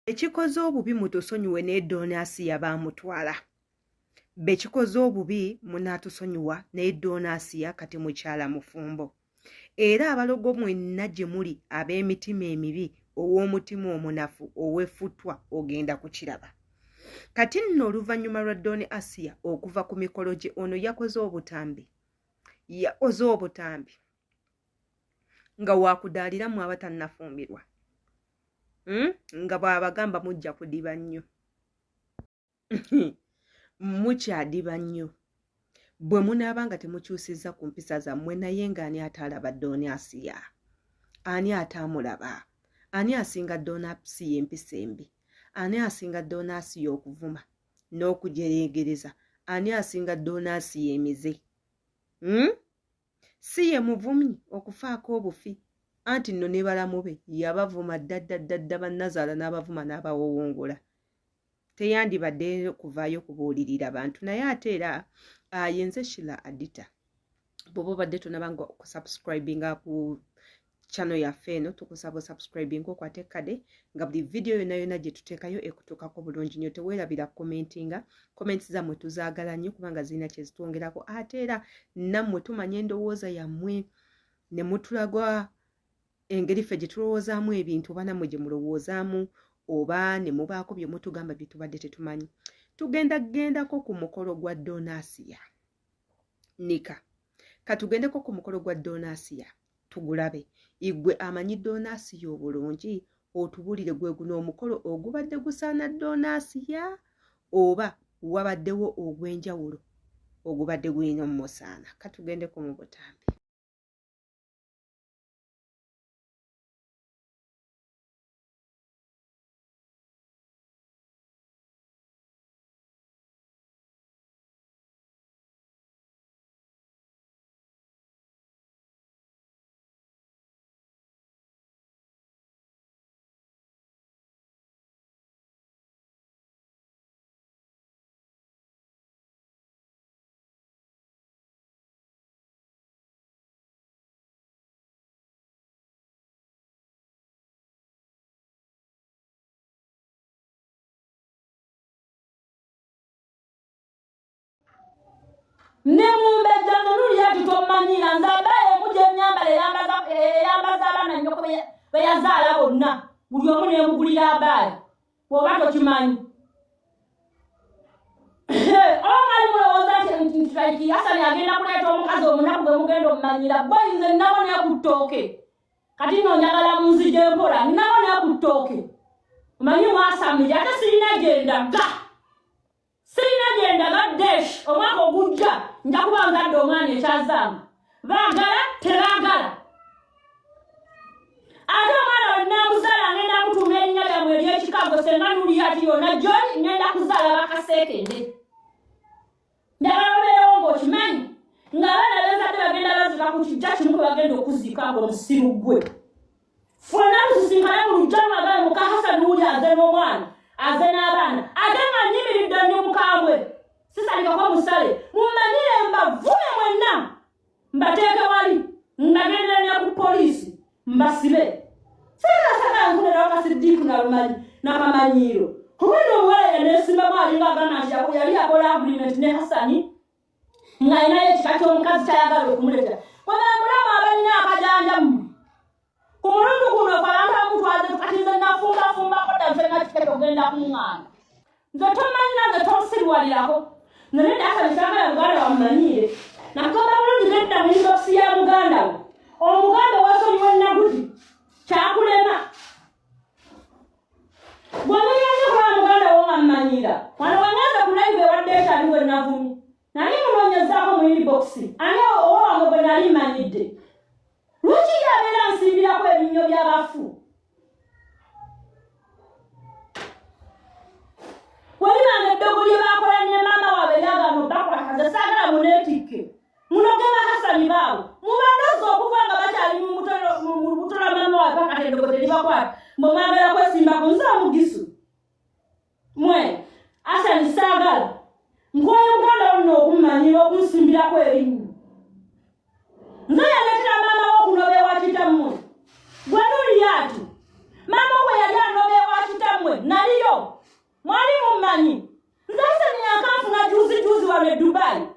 Ekikoze obubi mutusonyiwe ne donasi yabamutwala. Bekikoze obubi munatusonyiwa ne donasi ya kati mukyala mufumbo. Era abalogo mwenna gye muli ab'emitima emibi ow'omutima omunafu ow'effutwa ogenda kukiraba. Kati nno oluvannyuma lwa Doni Asia okuva ku mikolo gye ono yakoze obutambi. Yakoze obutambi nga wakudaaliramu abatannafumbirwa. Nga bw'abagamba mujja kudiba nnyo. Mukyadiba nnyo. Bwe munaaba nga temukyusizza ku mpisa zammwe naye ng'ani ataalaba Doni Asia? Ani ataamulaba? Ani asinga Doni Asia empisa embi? Ani asinga Doni Asia okuvuma n'okujereegereza? Ani asinga Doni Asia emize? Si ye muvumi okufaako obufi. Anti nno ne balamu be yabavuma ddadda bannazaala n'abavuma n'abawowongola. Teyandibadde kuvaayo kubuulirira bantu naye ate era yenze Sheila Adita. Bw'oba obadde tonabanga okusubscribinga ku channel yaffe eno tukusaba subscribing okwate kade nga buli video yonna gye tuteekayo ekutuukako bulungi nnyo. Teweerabira commentinga. Comments zammwe tuzaagala nnyo kubanga zirina kye zitwongerako ate era nammwe tumanye endowooza yammwe ne mutulagwa engeri ffe gye tulowoozaamu ebintu oba nammwe gye mulowoozaamu oba ne mubaako bye mutugamba bye tubadde tetumanyi. Tugendagendako ku mukolo gwa Doni Asia. Nika katugendeko ku mukolo gwa Doni Asia tugulabe. Igwe amanyi Doni Asia obulungi otubulire gwe guno omukolo ogubadde gusaana Doni Asia oba wabaddewo ogw'enjawulo ogubadde gulina musaana. Katugendeko mu butambi. Nemumbeja nuli yatu tomanyira nzabaye muje nyambale yambaza abana nnyo beyazaala bonna buli omu nemugulira abaye bw'oba tokimanyi. Omwali mulowooza nti like Hasani agenda kuleeta omukazi omunaku gwe mugenda omumanyira bwe nze nabona ku ttooke kati nno njagala munzije mpola nabona ku ttooke omanyi mwasamije ate sirina gyendaga. Sirina gyendaga desh omwaka ogujja nja kuba ngadde omwana ekyazanga baagala tebaagala. Ate omwana wennamuzaala ngenda kutuuma erinnya lyammwe ery'ekikago senga nuli ati yonna gyoli ngenda kuzaala bakaseekende. Njagala obeerewo ng'okimanyi ng'abaana b'enzadde bagenda bazika ku kijja kimu kwe bagenda okuzika ng'omusiru gwe. Ffenna tusisinkane mu lujja lwagale muka Hasani uli aze n'omwana aze n'abaana ate nga nnyimiridde nnyo mukambwe sisalikako musale mumanyire mbavume mwenna mbateeke wali nagenda nnyo ku poliisi mbasibe. Sirasagala nkunera wakasidiiku n'akamanyiiro kubino omuwala yaneesimbamu alinga agana nti yali akola agreement ne Hasani ng'alinayo ekika ky'omukazi kyayagala okumuleeta. Mwemulamu abalina akajanjamu ku mulundi guno abantu abamutwaze kati nze nafumbafumba kodda nfenga kikete ogenda kumwana nze tomanyi nanze tonsirwalirako naye Hasani kyagala muganda wamumanyire nakugamba bulungi gedda mu inbox ya muganda we omuganda wasonyiwa ennaguzi kyakulema bwemugende kuba muganda wo nga mumanyira wano wanyanza kulaive waddeeta ali we navumi nali munoonyezaako mu inbox ani owamwe bwe nali manyidde lwaki yabeera nsimbirako ebinnyo by'abafu. Welibanga eddogo lye baakola ne maama waabwe lyagano bakwataze saagala muneetikke munogema Hasani baabo mubandozi okuva nga bakyali mu butola maama waabwe pakati eddogo teribakwata mbwemwagala kwesimba ku nzira mugisu mwe Hasani saagala nkoye muganda wonna okumumanyira okunsimbirako ebinnyo. Nze yaleetera maama wo okunoba ewa kitammwe gwe nuli ati mwali mumanyi nzase nyakanfuna juzi wano Dubai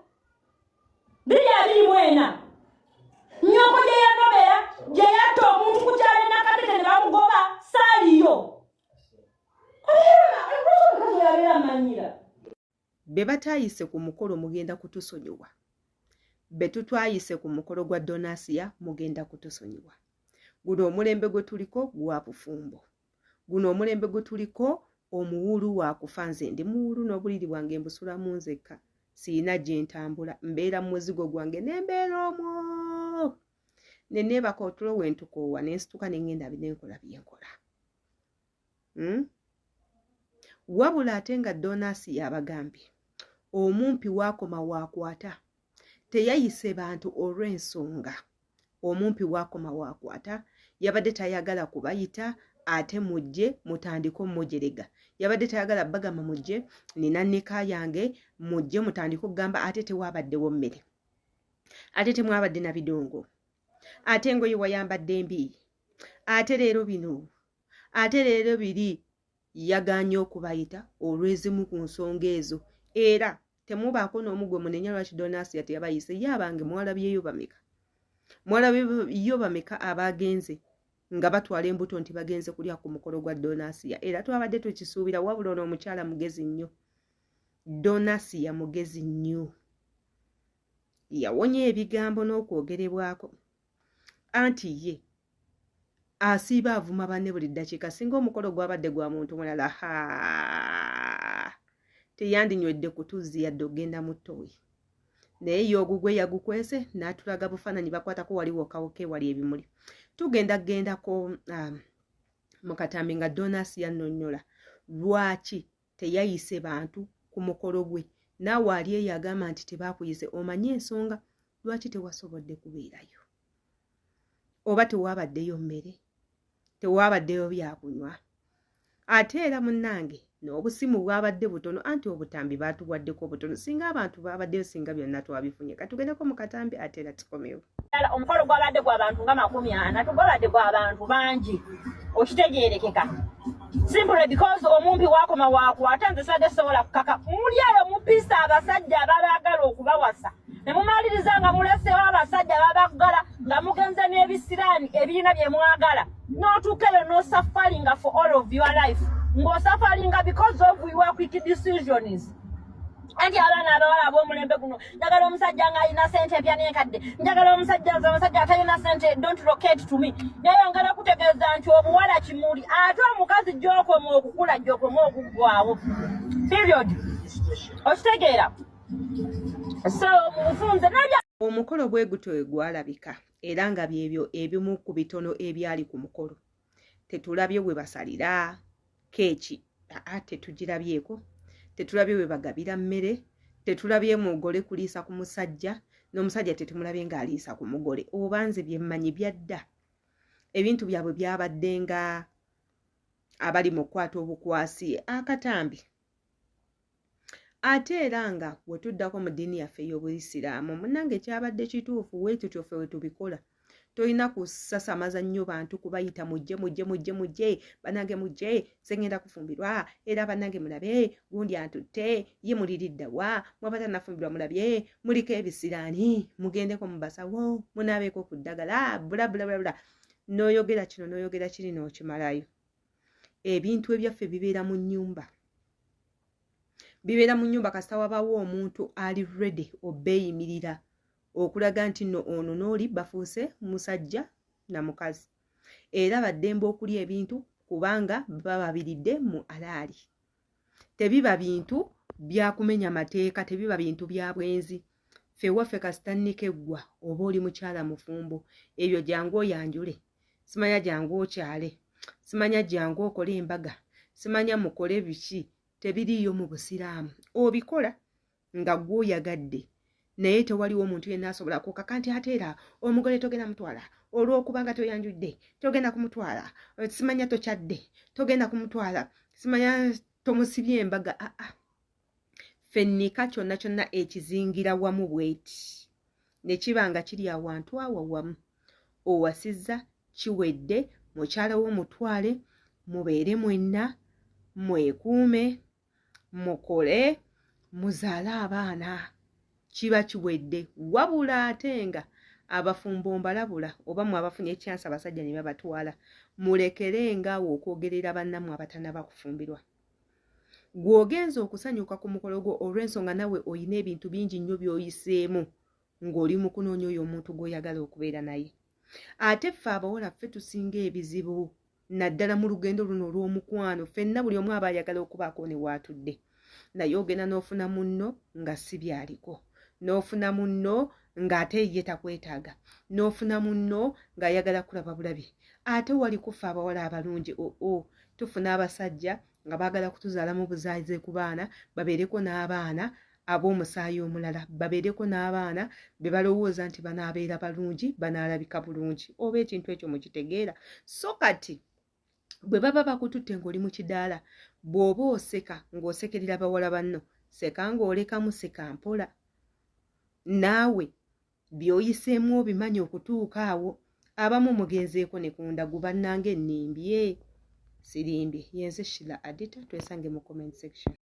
2024 nyoko gye yanobera gye yatta omuntu ku kyalo Nakatete ne bamugoba saaliyo be batayise ku mukolo mugenda kutusonyiwa be tutwayise ku mukolo gwa Donasia mugenda kutusonyiwa guno omulembe gwe tuliko gwa bufumbo guno omulembe gwe tuliko omuwulu wa kufanze ndi muwulu n'obuliri bwange mbusula munzeka siina gye ntambula mbeera mu muzigo gwange nembeera omwo neneebaka otulo wentukoowa nensituka nengenda binenkola byenkola wabula ate nga Donasi yabagambye omumpi wakoma wakwata teyayise bantu olw'ensonga omumpi wakoma wakwata yabadde tayagala kubayita ate mujje mutandika omujerega yabadde tayagala bagama mujje nina nika yange mujje mutandika okugamba ate tewabaddewo mmere ate temwabadde na bidongo ate engoye wayambadde mbi ate leero bino ate leero biri yaganye okubayita olwezimu ku nsonga ezo era temubaako n'omugwe munenya lwaki Donasi yati yabayise yabange mwalabyeyo bameka abagenze nga batwala embuto nti bagenze kulya ku mukolo gwa Donasia era twabadde tukisuubira wabula ono omukyala mugezi nnyo Donasia mugezi nnyo yawonya ebigambo n'okwogerebwako anti ye asiiba avuma banne buli ddakiika singa omukolo gwabadde gwa muntu mulala teyandinywedde kutuzi yadde ogenda mu ttooyi naye y'ogugwe yagukwese n'atulaga bufaananyi bakwatako waliwo kawoke wali ebimuli tugendagendako mu katambi nga Donasi yannyonnyola lwaki teyayise bantu ku mukolo gwe naawe ali eyo agamba nti tebaakuyise omanye ensonga lwaki tewasobodde kubeerayo oba tewabaddeyo mmere tewabaddeyo byakunywa ate era munnange n'obusimu bwabadde butono anti obutambi baatuwaddeko obutono singa abantu babaddeyo singa byonna twabifunye katugendeko mu katambi ate era tukomewo omukolo gwabadde gw'abantu nga 40 tugwabadde gw'abantu bangi okitegeerekeka simply because omumpi wakoma wakwata nze sadde sobola kukaka muli ayo mupisa abasajja ababaagala okubawasa ne mumaliriza nga mulesewo abasajja babagala nga mugenze n'ebisiraani ebirina bye mwagala n'otuukeyo n'osaffaringa for all of your life ng'osaffaringa because of your quick decisions anti abaana abawala ab'omulembe guno njagala omusajja nga alina sente empya n'enkadde njagala omusajja nze omusajja atalina sente don't locate to me nayongera kutegeeza nti obuwala kimuli ate omukazi gy'okoma okukula gy'okoma okuggwawo period okitegeera so mufunze nabya omukolo bwe guto gwalabika era nga byebyo ebimu ku bitono ebyali ku mukolo tetulabye bwe basalira keeki tetugirabyeko tetulabye bwe bagabira mmere tetulabye mugole kuliisa ku musajja n'omusajja tetumulabye ng'aliisa ku mugole obanze byemmanyi byadda ebintu byabwe byabadde nga abali mu kukwata obukwasi akatambi ate era nga wetuddako mu ddiini yaffe ey'Obuyisiraamu munnange kyabadde kituufu weetutyo ffe wetubikola tolina kusasamaza nnyo bantu kubayita mujje banange mujje sengenda kufumbirwa era banange mulabe gundi antutte ye muliriddawa mwabata nafumbirwa mulabye muliko ebisiraani mugendeko mu basawo munaabeeko ku ddagala bula n'oyogera kino n'oyogera kiri n'okimalayo ebintu ebyaffe bibeera mu nnyumba kasita wabawo omuntu ali ready obeeyimirira okulaga nti nno ono n'oli bafuuse musajja na mukazi era baddembe okulya ebintu kubanga bababiridde mu alaali tebiba bintu byakumenya mateeka tebiba bintu bya bwenzi ffe waffe kasita nikeggwa oba oli mukyala mufumbo ebyo jangu oyanjule simanya jangu okyale simanya jangu okole embaga simanya mukole biki tebiriyo mu Busiraamu obikola nga gw'oyagadde naye tewaliwo omuntu yenna asobola kukaka nti ate era omugole togenda mutwala olw'okubanga toyanjudde togenda kumutwala simanya tokyadde togenda kumutwala simanya tomusibye embaga ffennika kyonna ekizingira wamu bweti ne kiba nga kiri awantu awo wamu owasizza kiwedde mukyala w'omutwale mubeere mwenna mwekuume mukole muzaale abaana kiba kiwedde wabula ate nga abafumbo mbalabula oba mu abafunye ekyansi abasajja ne babatwala mulekerenga okwogerera bannammwe abatanaba kufumbirwa gw'ogenza okusanyuka ku mukolo gwo olw'ensonga nawe oyina ebintu bingi nnyo by'oyiseemu ng'oli mu kunoonya oyo omuntu gw'oyagala okubeera naye ate ffe abawala ffe tusinga ebizibu naddala mu lugendo luno olw'omukwano ffenna buli omu aba ayagala okubaako ne waatudde naye ogenda n'ofuna munno nga si byaliko n'ofuna munno ng'ate ye takwetaaga n'ofuna munno ng'ayagala kulaba bulabi ate wali kufa abawala abalungi tufuna abasajja nga baagala kutuzaalamu buzaaze ku baana babeereko n'abaana ab'omusaayi omulala babeereko n'abaana be balowooza nti banaabeera balungi banaalabika bulungi oba ekintu ekyo mukitegeera so kati bwe baba bakututte ng'oli mu kidaala bw'oba oseka ng'osekerera bawala banno seka ng'olekamu seka mpola naawe by'oyiseemu obimanya okutuuka awo abamu mugenzeeko ne kundagu bannange ennimbye sirimbye yenze Shila Adita twesange mu comment section